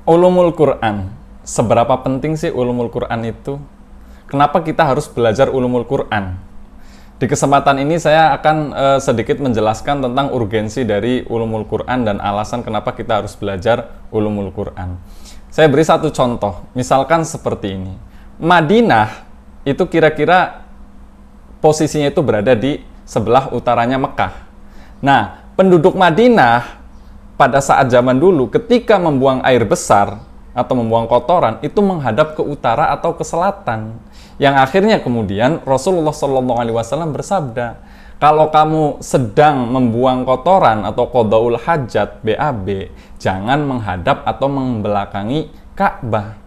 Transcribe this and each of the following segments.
Ulumul Quran. Seberapa penting sih ulumul Quran itu? Kenapa kita harus belajar ulumul Quran? Di kesempatan ini saya akan sedikit menjelaskan tentang urgensi dari ulumul Quran dan alasan kenapa kita harus belajar ulumul Quran. Saya beri satu contoh, misalkan seperti ini. Madinah itu kira-kira posisinya itu berada di sebelah utaranya Mekah. Nah, penduduk Madinah pada saat zaman dulu ketika membuang air besar atau membuang kotoran itu menghadap ke utara atau ke selatan. Yang akhirnya kemudian Rasulullah SAW bersabda, kalau kamu sedang membuang kotoran atau qadaul hajat BAB, jangan menghadap atau membelakangi Ka'bah.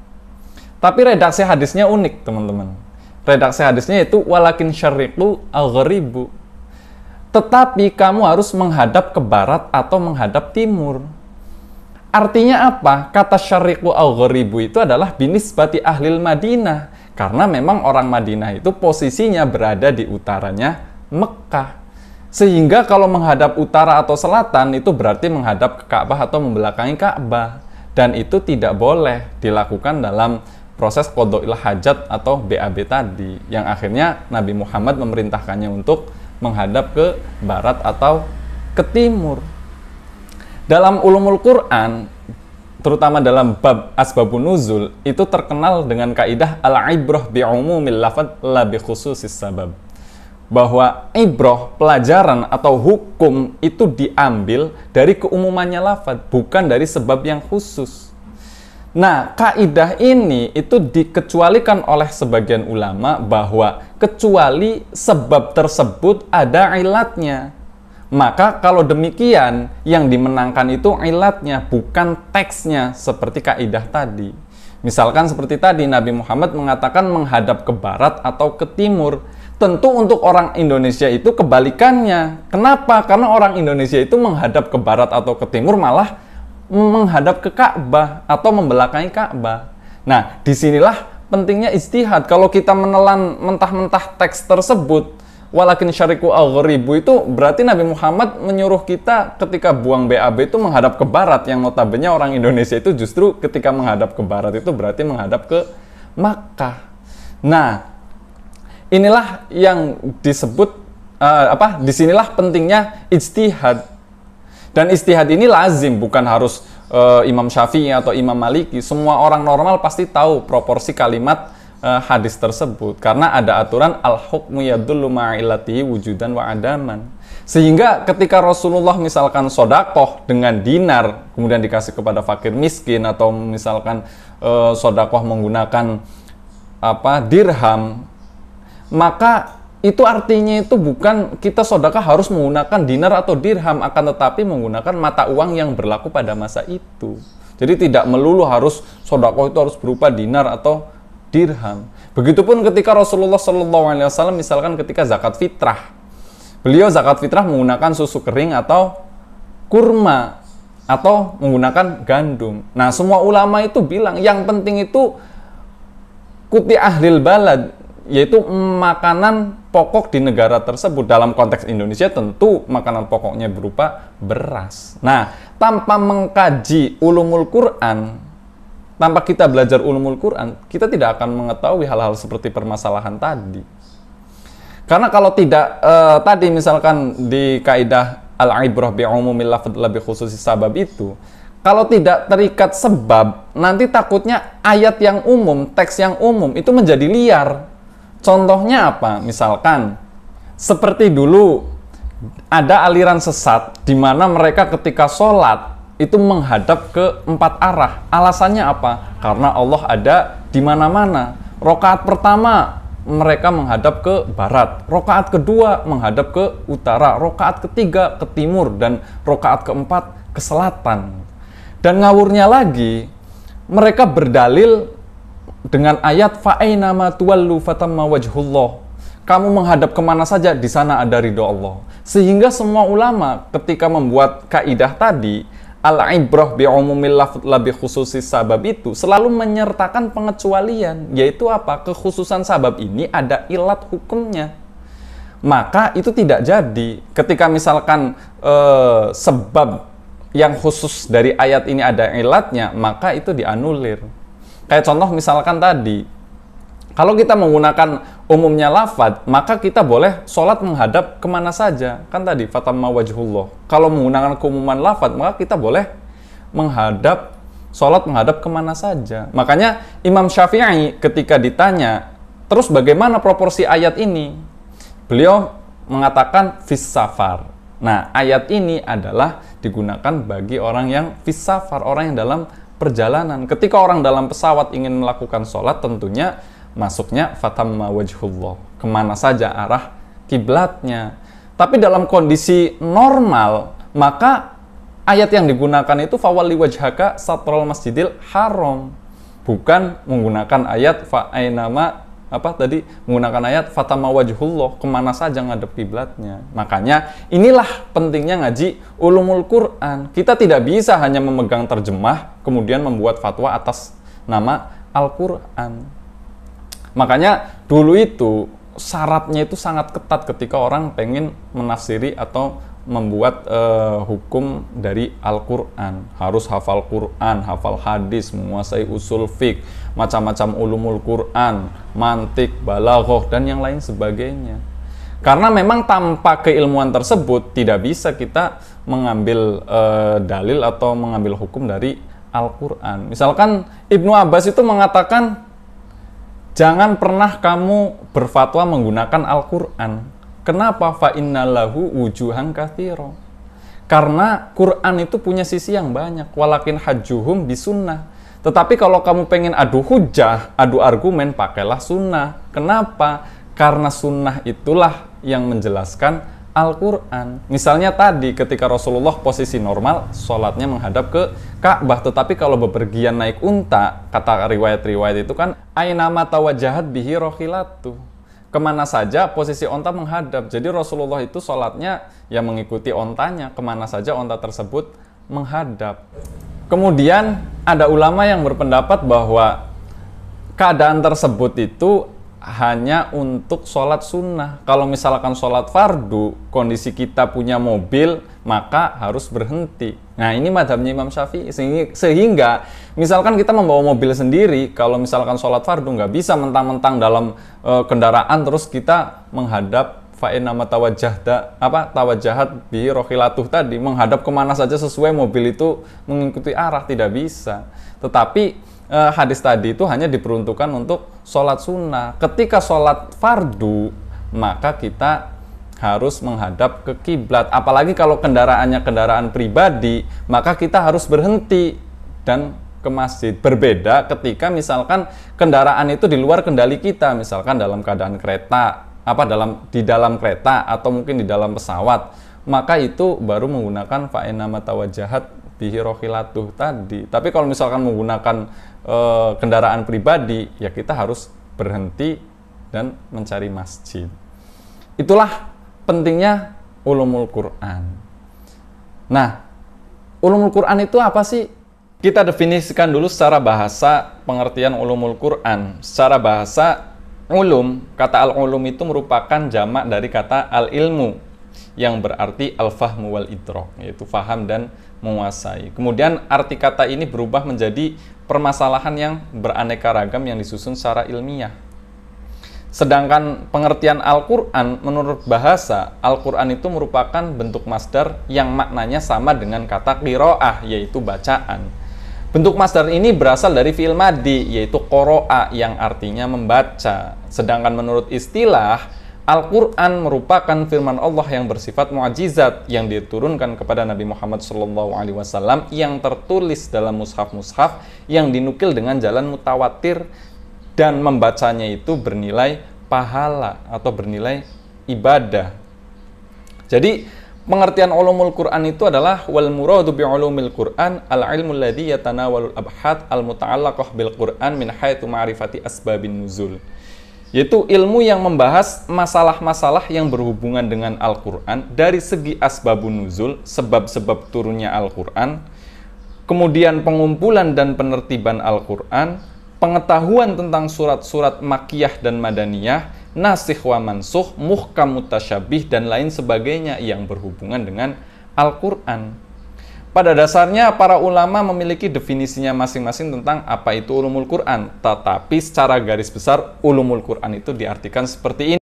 Tapi redaksi hadisnya unik, teman-teman. Redaksi hadisnya itu walakin syarriqu al-gharibu. Tetapi kamu harus menghadap ke barat atau menghadap timur. Artinya apa? Kata syarriqu al-gharibu itu adalah binisbati ahlil Madinah. Karena memang orang Madinah itu posisinya berada di utaranya Mekah. Sehingga kalau menghadap utara atau selatan itu berarti menghadap ke Ka'bah atau membelakangi Ka'bah. Dan itu tidak boleh dilakukan dalam proses qadaul hajat atau BAB tadi. Yang akhirnya Nabi Muhammad memerintahkannya untuk menghadap ke barat atau ke timur. Dalam ulumul Quran, terutama dalam bab asbabun nuzul, itu terkenal dengan kaidah al-ibrah bi'umumil lafadz la bi khususis sabab. Bahwa ibrah, pelajaran atau hukum itu diambil dari keumumannya lafadz, bukan dari sebab yang khusus. Nah, kaidah ini itu dikecualikan oleh sebagian ulama bahwa kecuali sebab tersebut ada ilatnya. Maka kalau demikian, yang dimenangkan itu ilatnya, bukan teksnya seperti kaidah tadi. Misalkan seperti tadi, Nabi Muhammad mengatakan menghadap ke barat atau ke timur. Tentu untuk orang Indonesia itu kebalikannya. Kenapa? Karena orang Indonesia itu menghadap ke barat atau ke timur malah menghadap ke Ka'bah atau membelakangi Ka'bah. Nah, disinilah pentingnya ijtihad. Kalau kita menelan mentah-mentah teks tersebut, walakin syariqu al-gharibu, itu berarti Nabi Muhammad menyuruh kita ketika buang BAB itu menghadap ke barat, yang notabene orang Indonesia itu justru ketika menghadap ke barat itu berarti menghadap ke Makkah. Nah, inilah yang disebut disinilah pentingnya ijtihad. Dan ijtihad ini lazim, bukan harus Imam Syafi'i atau Imam Maliki. Semua orang normal pasti tahu proporsi kalimat hadis tersebut. Karena ada aturan al-hukmu yadullu ma'ilatihi wujudan wa adaman. Sehingga ketika Rasulullah misalkan sodakoh dengan dinar, kemudian dikasih kepada fakir miskin, atau misalkan sodakoh menggunakan dirham, maka itu artinya itu bukan kita sedekah harus menggunakan dinar atau dirham, akan tetapi menggunakan mata uang yang berlaku pada masa itu. Jadi tidak melulu harus sedekah itu harus berupa dinar atau dirham. Begitupun ketika Rasulullah SAW misalkan ketika zakat fitrah, beliau zakat fitrah menggunakan susu kering atau kurma atau menggunakan gandum. Nah, semua ulama itu bilang yang penting itu kuti ahlil balad, yaitu makanan pokok di negara tersebut. Dalam konteks Indonesia tentu makanan pokoknya berupa beras. Nah, tanpa mengkaji ulumul Quran, tanpa kita belajar ulumul Quran, kita tidak akan mengetahui hal-hal seperti permasalahan tadi. Karena kalau tidak, tadi misalkan di kaidah al-ibrah bi'umumil lafadz la bi khususis sabab itu, kalau tidak terikat sebab, nanti takutnya ayat yang umum, teks yang umum itu menjadi liar. Contohnya apa? Misalkan seperti dulu ada aliran sesat di mana mereka ketika sholat itu menghadap ke 4 arah. Alasannya apa? Karena Allah ada di mana-mana. Rokaat pertama mereka menghadap ke barat, rokaat kedua menghadap ke utara, rokaat ketiga ke timur, dan rokaat keempat ke selatan. Dan ngawurnya lagi, mereka berdalil dengan ayat fa'aina ma tuwallu fatamma wajhullah. Kamu menghadap kemana saja, di sana ada ridho Allah. Sehingga semua ulama ketika membuat kaidah tadi, al-ibrah bi'umumil lafadz la bi khususis sabab, itu selalu menyertakan pengecualian, yaitu apa? Kekhususan sabab ini ada ilat hukumnya. Maka itu tidak jadi ketika misalkan sebab yang khusus dari ayat ini ada ilatnya, maka itu dianulir. Kayak contoh misalkan tadi, kalau kita menggunakan umumnya lafadz, maka kita boleh sholat menghadap kemana saja. Kan tadi, fatamma wajhullah. Kalau menggunakan keumuman lafadz, maka kita boleh sholat menghadap kemana saja. Makanya Imam Syafi'i ketika ditanya, terus bagaimana proporsi ayat ini? Beliau mengatakan fis safar. Nah, ayat ini adalah digunakan bagi orang yang fis safar, orang yang dalam perjalanan. Ketika orang dalam pesawat ingin melakukan sholat, tentunya masuknya fatamma wajhullah, kemana saja arah kiblatnya. Tapi dalam kondisi normal, maka ayat yang digunakan itu fawalli wajhaka satrul masjidil haram, bukan menggunakan ayat menggunakan ayat fatamma wajhullah, kemana saja ngadep kiblatnya. Makanya inilah pentingnya ngaji ulumul Quran. Kita tidak bisa hanya memegang terjemah kemudian membuat fatwa atas nama Al-Quran. Makanya dulu itu syaratnya itu sangat ketat ketika orang pengen menafsiri atau membuat hukum dari Al-Quran. Harus hafal Quran, hafal hadis, menguasai usul fiqh, macam-macam ulumul Quran, mantik, balaghah, dan yang lain sebagainya. Karena memang tanpa keilmuan tersebut tidak bisa kita mengambil dalil atau mengambil hukum dari Al-Quran. Misalkan Ibnu Abbas itu mengatakan, jangan pernah kamu berfatwa menggunakan Al-Quran. Kenapa? Fa innalahu wujuhan katsira. Karena Quran itu punya sisi yang banyak. Walakin hajjuhum bisunnah. Tetapi kalau kamu pengen adu hujah, adu argumen, pakailah sunnah. Kenapa? Karena sunnah itulah yang menjelaskan Al-Quran. Misalnya tadi ketika Rasulullah posisi normal, sholatnya menghadap ke Ka'bah. Tetapi kalau bepergian naik unta, kata riwayat-riwayat itu kan, ainama tawajjahat bihi rohilatu. Kemana saja posisi onta menghadap. Jadi Rasulullah itu sholatnya ya mengikuti ontanya, kemana saja onta tersebut menghadap. Kemudian ada ulama yang berpendapat bahwa keadaan tersebut itu hanya untuk sholat sunnah. Kalau misalkan sholat fardu, kondisi kita punya mobil, maka harus berhenti. Nah, ini madhabnya Imam Syafi'i. Sehingga misalkan kita membawa mobil sendiri, kalau misalkan sholat fardu, nggak bisa mentang-mentang dalam kendaraan terus kita menghadap fa'inama tawajjahat bi rohilatuh tadi, menghadap kemana saja sesuai mobil itu mengikuti arah, tidak bisa. Tetapi hadis tadi itu hanya diperuntukkan untuk sholat sunnah. Ketika sholat fardu, maka kita harus menghadap ke kiblat. Apalagi kalau kendaraannya kendaraan pribadi, maka kita harus berhenti dan ke masjid. Berbeda ketika misalkan kendaraan itu di luar kendali kita, misalkan dalam keadaan kereta, di dalam kereta atau mungkin di dalam pesawat, maka itu baru menggunakan fa'inama tawajjahat bihi rohilatuh tadi. Tapi kalau misalkan menggunakan kendaraan pribadi, ya kita harus berhenti dan mencari masjid. Itulah pentingnya ulumul Quran. Nah, ulumul Quran itu apa sih? Kita definisikan dulu secara bahasa pengertian ulumul Quran. Secara bahasa ulum, kata al-ulum itu merupakan jamak dari kata al-ilmu yang berarti al-fahmu wal idrak, yaitu faham dan menguasai. Kemudian arti kata ini berubah menjadi permasalahan yang beraneka ragam yang disusun secara ilmiah. Sedangkan pengertian Al-Quran menurut bahasa, Al-Quran itu merupakan bentuk masdar yang maknanya sama dengan kata qiraah, yaitu bacaan. Bentuk masdar ini berasal dari fi'il madi, yaitu qoro'a, yang artinya membaca. Sedangkan menurut istilah, Al-Quran merupakan firman Allah yang bersifat mu'jizat yang diturunkan kepada Nabi Muhammad SAW yang tertulis dalam mushaf-mushaf yang dinukil dengan jalan mutawatir, dan membacanya itu bernilai pahala atau bernilai ibadah. Jadi pengertian ulumul Quran itu adalah wal muradu bi ulumil Quran al-ilmu alladhi yatanawalul abhat al-muta'allaqah bil Quran min haitsu ma'rifati asbabin nuzul. Yaitu ilmu yang membahas masalah-masalah yang berhubungan dengan Al-Quran dari segi asbabun nuzul, sebab-sebab turunnya Al-Quran, kemudian pengumpulan dan penertiban Al-Quran, pengetahuan tentang surat-surat Makkiyah dan Madaniyah, nasikh wa mansukh, muhkam mutasyabih, dan lain sebagainya yang berhubungan dengan Al-Quran. Pada dasarnya para ulama memiliki definisinya masing-masing tentang apa itu ulumul Quran. Tetapi secara garis besar ulumul Quran itu diartikan seperti ini.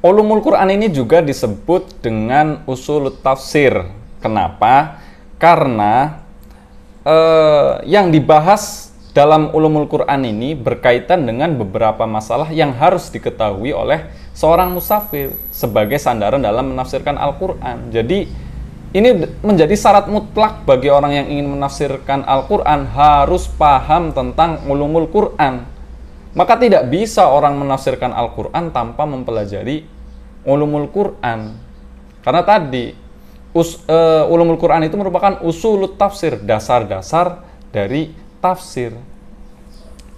Ulumul Quran ini juga disebut dengan usul tafsir. Kenapa? Karena yang dibahas dalam ulumul Quran ini berkaitan dengan beberapa masalah yang harus diketahui oleh seorang musafir sebagai sandaran dalam menafsirkan Al-Quran. Jadi ini menjadi syarat mutlak bagi orang yang ingin menafsirkan Al-Quran, harus paham tentang ulumul Quran. Maka tidak bisa orang menafsirkan Al-Quran tanpa mempelajari ulumul Quran. Karena tadi ulumul Quran itu merupakan usulut tafsir, dasar-dasar dari tafsir.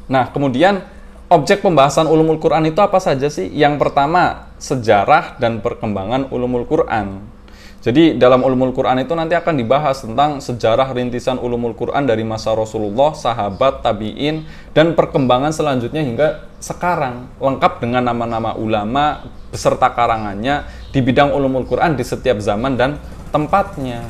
Nah, kemudian objek pembahasan ulumul Quran itu apa saja sih? Yang pertama, sejarah dan perkembangan ulumul Quran. Jadi dalam ulumul Quran itu nanti akan dibahas tentang sejarah rintisan ulumul Quran dari masa Rasulullah, sahabat, tabi'in, dan perkembangan selanjutnya hingga sekarang, lengkap dengan nama-nama ulama beserta karangannya di bidang ulumul Quran di setiap zaman dan tempatnya.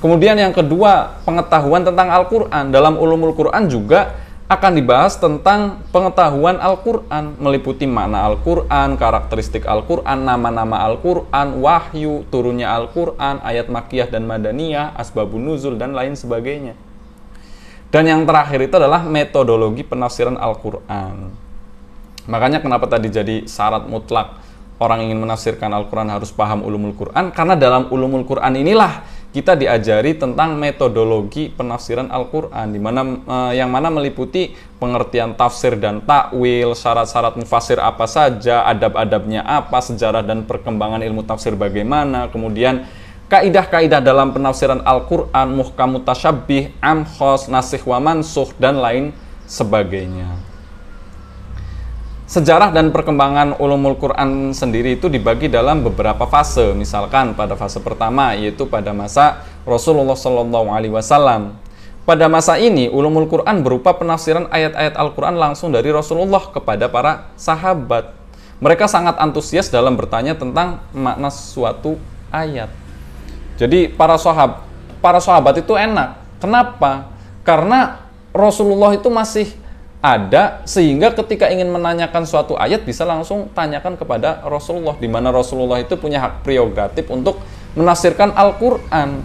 Kemudian yang kedua, pengetahuan tentang Al-Quran. Dalam ulumul Quran juga akan dibahas tentang pengetahuan Al-Quran, meliputi makna Al-Quran, karakteristik Al-Quran, nama-nama Al-Quran, wahyu, turunnya Al-Quran, ayat makiyah dan madaniyah, asbabun nuzul, dan lain sebagainya. Dan yang terakhir itu adalah metodologi penafsiran Al-Quran. Makanya kenapa tadi jadi syarat mutlak orang ingin menafsirkan Al-Quran harus paham ulumul Quran, karena dalam ulumul Quran inilah kita diajari tentang metodologi penafsiran Al-Quran, yang mana meliputi pengertian tafsir dan takwil, syarat-syarat mufasir apa saja, adab-adabnya apa, sejarah dan perkembangan ilmu tafsir bagaimana, kemudian kaidah-kaidah dalam penafsiran Al-Quran, muhkam mutasyabbih, am khos, nasikh wa mansukh, dan lain sebagainya. Sejarah dan perkembangan ulumul Quran sendiri itu dibagi dalam beberapa fase. Misalkan pada fase pertama, yaitu pada masa Rasulullah SAW. Pada masa ini, ulumul Quran berupa penafsiran ayat-ayat Al-Quran langsung dari Rasulullah kepada para sahabat. Mereka sangat antusias dalam bertanya tentang makna suatu ayat. Jadi para sahabat itu enak. Kenapa? Karena Rasulullah itu masih ada, sehingga ketika ingin menanyakan suatu ayat bisa langsung tanyakan kepada Rasulullah, di mana Rasulullah itu punya hak prerogatif untuk menafsirkan Al-Quran.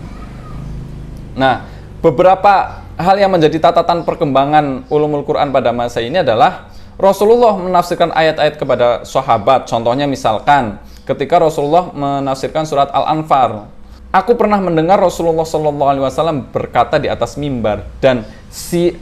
Nah, beberapa hal yang menjadi catatan perkembangan ulumul Quran pada masa ini adalah Rasulullah menafsirkan ayat-ayat kepada sahabat. Contohnya misalkan ketika Rasulullah menafsirkan surat Al-Anfal, aku pernah mendengar Rasulullah SAW berkata di atas mimbar, dan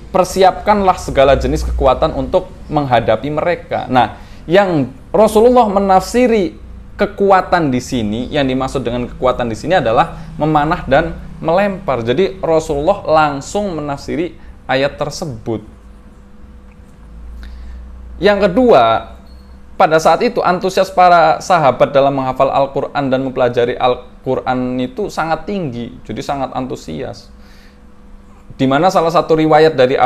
persiapkanlah segala jenis kekuatan untuk menghadapi mereka. Nah, yang Rasulullah menafsiri kekuatan di sini, yang dimaksud dengan kekuatan di sini adalah memanah dan melempar. Jadi Rasulullah langsung menafsiri ayat tersebut. Yang kedua, pada saat itu antusias para sahabat dalam menghafal Al-Quran dan mempelajari Al-Quran itu sangat tinggi, jadi sangat antusias. Di mana salah satu riwayat dari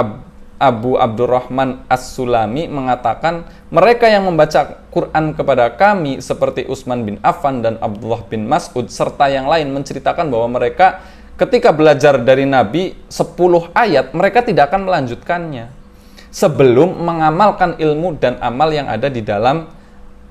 Abu Abdurrahman As-Sulami mengatakan, mereka yang membaca Quran kepada kami seperti Utsman bin Affan dan Abdullah bin Mas'ud serta yang lain menceritakan bahwa mereka ketika belajar dari Nabi 10 ayat, mereka tidak akan melanjutkannya sebelum mengamalkan ilmu dan amal yang ada di dalam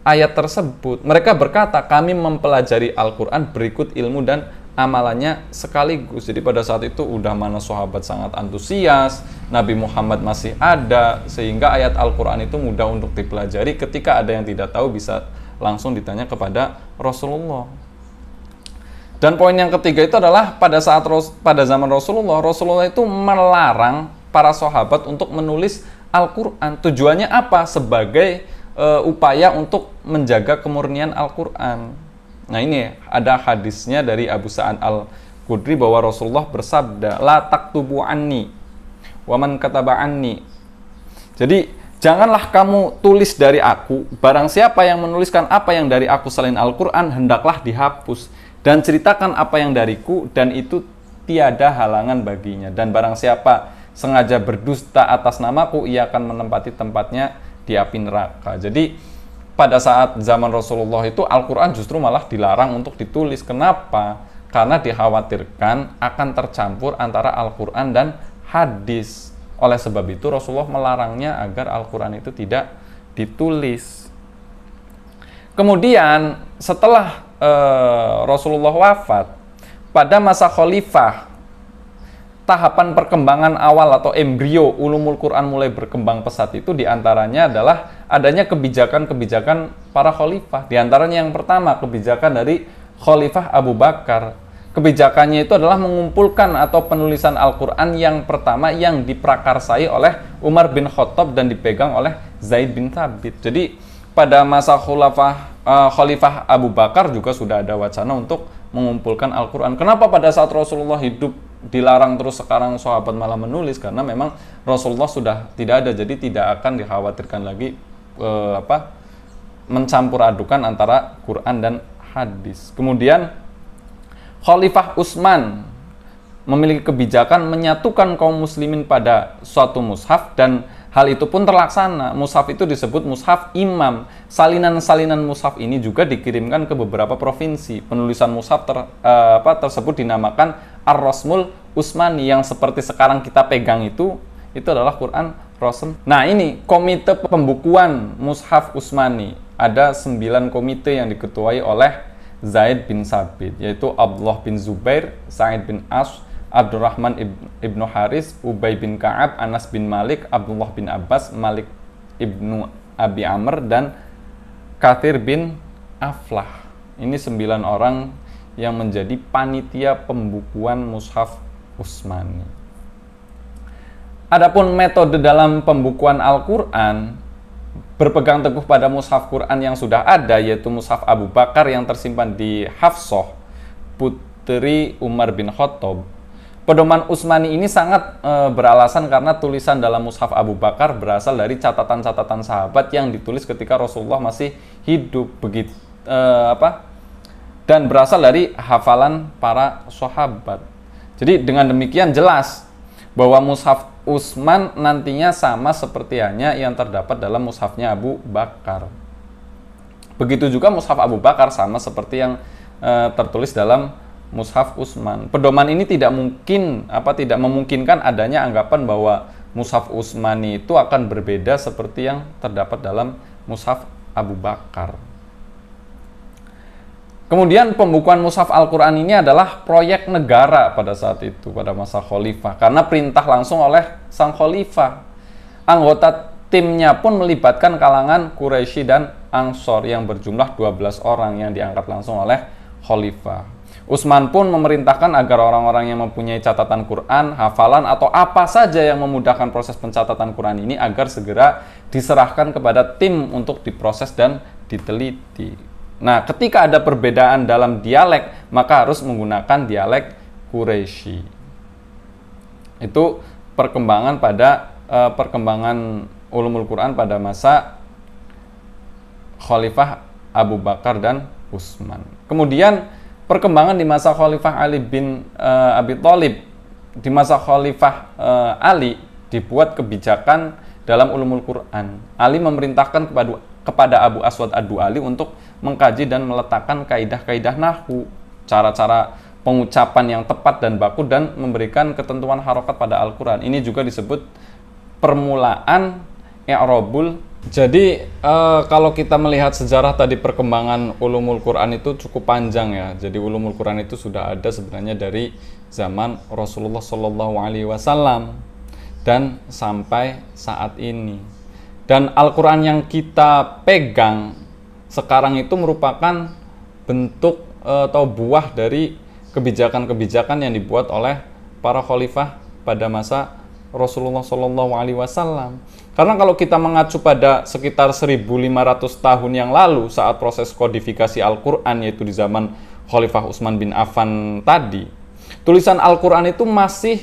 ayat tersebut. Mereka berkata, kami mempelajari Al-Quran berikut ilmu dan amalannya sekaligus. Jadi pada saat itu udah mana sahabat sangat antusias, Nabi Muhammad masih ada, sehingga ayat Al-Quran itu mudah untuk dipelajari. Ketika ada yang tidak tahu bisa langsung ditanya kepada Rasulullah. Dan poin yang ketiga itu adalah pada zaman Rasulullah itu melarang para sahabat untuk menulis Al-Quran. Tujuannya apa? Sebagai upaya untuk menjaga kemurnian Al-Quran. Nah, ini ada hadisnya dari Abu Sa'ad Al-Khudri bahwa Rasulullah bersabda, la taktubu anni wa man kataba anni. Jadi janganlah kamu tulis dari aku, barang siapa yang menuliskan apa yang dari aku selain Al-Quran hendaklah dihapus, dan ceritakan apa yang dariku, dan itu tiada halangan baginya. Dan barang siapa sengaja berdusta atas namaku, ia akan menempati tempatnya di api neraka. Jadi pada saat zaman Rasulullah itu Al-Quran justru malah dilarang untuk ditulis. Kenapa? karena dikhawatirkan akan tercampur antara Al-Quran dan hadis. Oleh sebab itu Rasulullah melarangnya agar Al-Quran itu tidak ditulis. Kemudian setelah Rasulullah wafat, pada masa khalifah, tahapan perkembangan awal atau embrio ulumul Quran mulai berkembang pesat itu diantaranya adalah adanya kebijakan-kebijakan para khalifah. Diantaranya yang pertama, kebijakan dari Khalifah Abu Bakar. Kebijakannya itu adalah mengumpulkan atau penulisan Al-Quran yang pertama yang diprakarsai oleh Umar bin Khattab dan dipegang oleh Zaid bin Thabit. Jadi pada masa Khalifah Abu Bakar juga sudah ada wacana untuk mengumpulkan Al-Quran. Kenapa pada saat Rasulullah hidup dilarang terus sekarang sahabat malah menulis? Karena memang Rasulullah sudah tidak ada, jadi tidak akan dikhawatirkan lagi mencampur adukan antara Quran dan hadis. Kemudian Khalifah Utsman memiliki kebijakan menyatukan kaum muslimin pada suatu mushaf, dan hal itu pun terlaksana. Mushaf itu disebut mushaf imam. Salinan-salinan mushaf ini juga dikirimkan ke beberapa provinsi. Penulisan mushaf tersebut dinamakan Ar-Rasmul Utsmani, yang seperti sekarang kita pegang itu adalah Quran Rasm. Nah, ini komite pembukuan mushaf Utsmani. Ada 9 komite yang diketuai oleh Zaid bin Sabit, yaitu Abdullah bin Zubair, Sa'id bin As, Abdurrahman ibnu Haris, Ubay bin Ka'ab, Anas bin Malik, Abdullah bin Abbas, Malik ibnu Abi Amr, dan Kathir bin Aflah. Ini 9 orang yang menjadi panitia pembukuan mushaf Utsmani. Adapun metode dalam pembukuan Al-Quran, berpegang teguh pada mushaf Quran yang sudah ada, yaitu mushaf Abu Bakar yang tersimpan di Hafsah, putri Umar bin Khattab. Pedoman Utsmani ini sangat beralasan karena tulisan dalam mushaf Abu Bakar berasal dari catatan-catatan sahabat yang ditulis ketika Rasulullah masih hidup, dan berasal dari hafalan para sahabat. Jadi dengan demikian jelas bahwa mushaf Utsman nantinya sama seperti halnya yang terdapat dalam mushafnya Abu Bakar. Begitu juga mushaf Abu Bakar sama seperti yang tertulis dalam mushaf Utsman. Pedoman ini tidak memungkinkan adanya anggapan bahwa mushaf Utsmani itu akan berbeda seperti yang terdapat dalam mushaf Abu Bakar. Kemudian pembukuan mushaf Al-Quran ini adalah proyek negara pada saat itu, pada masa khalifah, karena perintah langsung oleh sang khalifah. Anggota timnya pun melibatkan kalangan Quraisy dan Ansor yang berjumlah 12 orang yang diangkat langsung oleh khalifah. Utsman pun memerintahkan agar orang-orang yang mempunyai catatan Quran, hafalan, atau apa saja yang memudahkan proses pencatatan Quran ini agar segera diserahkan kepada tim untuk diproses dan diteliti. Nah, ketika ada perbedaan dalam dialek, maka harus menggunakan dialek Quraisy. Itu perkembangan ulumul Quran pada masa Khalifah Abu Bakar dan Utsman. Kemudian perkembangan di masa Khalifah Ali bin Abi Thalib. Di masa Khalifah Ali dibuat kebijakan dalam ulumul Quran. Ali memerintahkan kepada Abu Aswad Ad-Du'ali untuk mengkaji dan meletakkan kaidah-kaidah nahwu, cara-cara pengucapan yang tepat dan baku, dan memberikan ketentuan harokat pada Al-Quran. Ini juga disebut permulaan i'rabul. Jadi kalau kita melihat sejarah tadi perkembangan ulumul Quran itu cukup panjang ya. Jadi ulumul Quran itu sudah ada sebenarnya dari zaman Rasulullah SAW dan sampai saat ini. Dan Al-Quran yang kita pegang sekarang itu merupakan bentuk atau buah dari kebijakan-kebijakan yang dibuat oleh para khalifah pada masa Rasulullah SAW. Karena kalau kita mengacu pada sekitar 1.500 tahun yang lalu saat proses kodifikasi Al-Quran, yaitu di zaman Khalifah Utsman bin Affan tadi, tulisan Al-Quran itu masih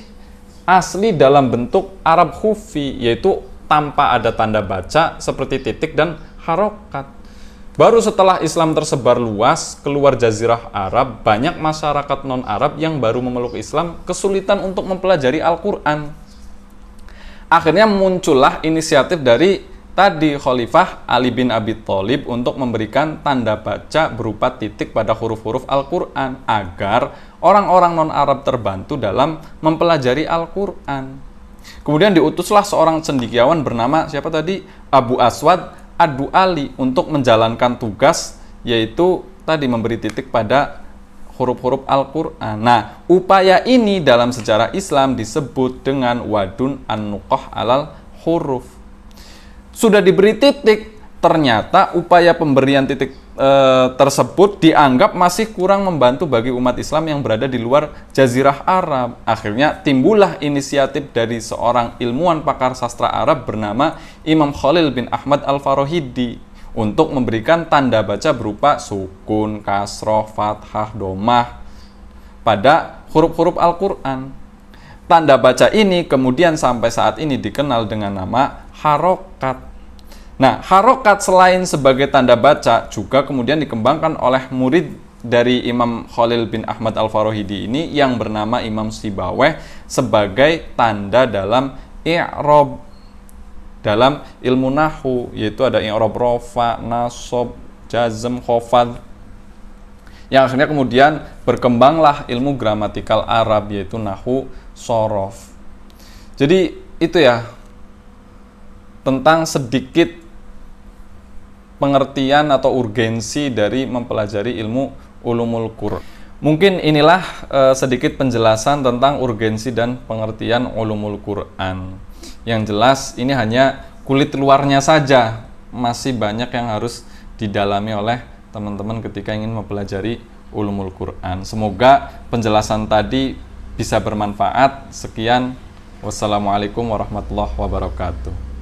asli dalam bentuk Arab Khufi, yaitu tanpa ada tanda baca seperti titik dan harokat. Baru setelah Islam tersebar luas keluar Jazirah Arab, banyak masyarakat non-Arab yang baru memeluk Islam kesulitan untuk mempelajari Al-Quran. Akhirnya muncullah inisiatif dari tadi Khalifah Ali bin Abi Thalib untuk memberikan tanda baca berupa titik pada huruf-huruf Al-Quran agar orang-orang non-Arab terbantu dalam mempelajari Al-Quran. Kemudian diutuslah seorang cendekiawan bernama siapa tadi? Abu Aswad Ad-Du'ali untuk menjalankan tugas, yaitu tadi memberi titik pada huruf-huruf Al-Quran. Nah, upaya ini dalam sejarah Islam disebut dengan wadun an-nuqah alal huruf. Sudah diberi titik, ternyata upaya pemberian titik tersebut dianggap masih kurang membantu bagi umat Islam yang berada di luar Jazirah Arab. Akhirnya timbullah inisiatif dari seorang ilmuwan pakar sastra Arab bernama Imam Khalil bin Ahmad Al-Farahidi untuk memberikan tanda baca berupa sukun, kasroh, fathah, domah pada huruf-huruf Al-Quran. Tanda baca ini kemudian sampai saat ini dikenal dengan nama harokat. Nah, harokat selain sebagai tanda baca juga kemudian dikembangkan oleh murid dari Imam Khalil bin Ahmad Al-Farahidi ini yang bernama Imam Sibawayh sebagai tanda dalam i'rab, dalam ilmu nahwu, yaitu ada i'rab rofa, nasab, jazm, khofad. Yang akhirnya kemudian berkembanglah ilmu gramatikal Arab, yaitu nahwu sorof. Jadi itu ya tentang sedikit pengertian atau urgensi dari mempelajari ilmu ulumul Qur'an. Mungkin inilah sedikit penjelasan tentang urgensi dan pengertian ulumul Qur'an. Yang jelas ini hanya kulit luarnya saja, masih banyak yang harus didalami oleh teman-teman ketika ingin mempelajari ulumul Qur'an. Semoga penjelasan tadi bisa bermanfaat. Sekian, wassalamualaikum warahmatullahi wabarakatuh.